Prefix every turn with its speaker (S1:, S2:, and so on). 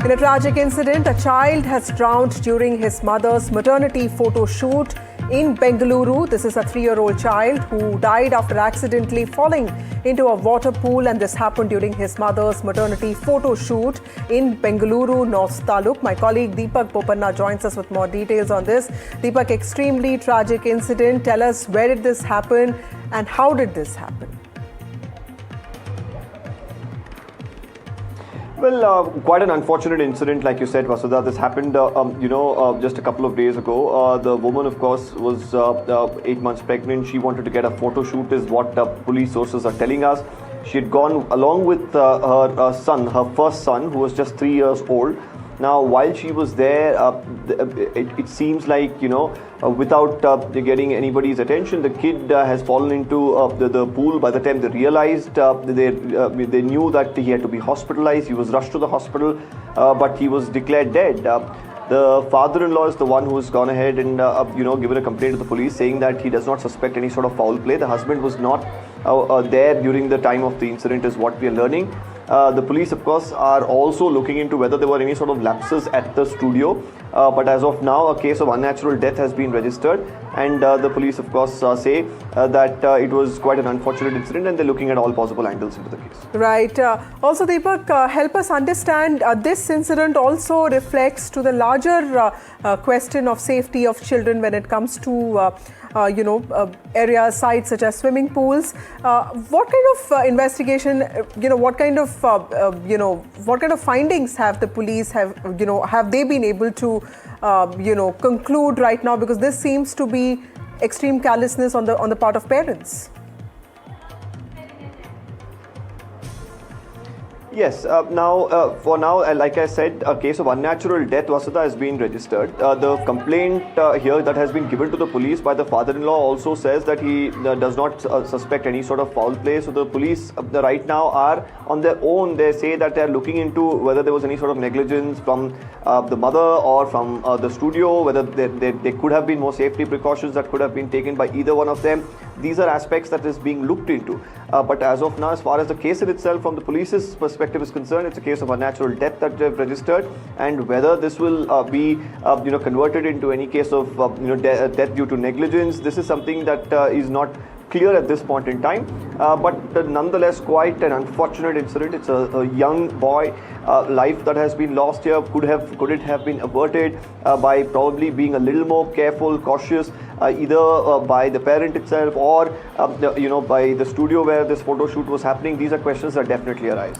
S1: In a tragic incident, a child has drowned during his mother's maternity photo shoot in Bengaluru. This is a 3-year-old child who died after accidentally falling into a water pool, and this happened during his mother's maternity photo shoot in Bengaluru, North Taluk. My colleague Deepak Popanna joins us with more details on this. Deepak, extremely tragic incident. Tell us, where did this happen and how did this happen?
S2: Well, quite an unfortunate incident, like you said, Vasudha. This happened, just a couple of days ago. The woman, of course, was 8 months pregnant. She wanted to get a photo shoot, is what police sources are telling us. She had gone along with her son, her first son, who was just 3 years old. Now, while she was there, it seems like, without getting anybody's attention, the kid has fallen into the pool. By the time they realized, they knew that he had to be hospitalized. He was rushed to the hospital, but he was declared dead. The father-in-law is the one who has gone ahead and given a complaint to the police, saying that he does not suspect any sort of foul play. The husband was not there during the time of the incident, is what we are learning. The police, of course, are also looking into whether there were any sort of lapses at the studio. But as of now, a case of unnatural death has been registered. And the police, of course, say that it was quite an unfortunate incident, and they're looking at all possible angles into the case.
S1: Right. Also, Deepak, help us understand, this incident also reflects to the larger question of safety of children when it comes to areas, sites such as swimming pools. What kind of investigation, what kind of findings have the police have they been able to conclude right now? Because this seems to be extreme carelessness on the part of parents.
S2: Yes. For now, like I said, a case of unnatural death, Vasudha, has been registered. The complaint here that has been given to the police by the father-in-law also says that he does not suspect any sort of foul play. So the police right now are on their own. They say that they are looking into whether there was any sort of negligence from the mother or from the studio, whether there could have been more safety precautions that could have been taken by either one of them. These are aspects that is being looked into. But as of now, as far as the case in itself from the police's perspective is concerned, it's a case of unnatural death that they've registered, and whether this will be converted into any case of death due to negligence, this is something that is not clear at this point in time, but nonetheless quite an unfortunate incident. It's a young boy life that has been lost here. Could it have been averted by probably being a little more careful, cautious, either by the parent itself or by the studio where this photo shoot was happening? These are questions that definitely arise.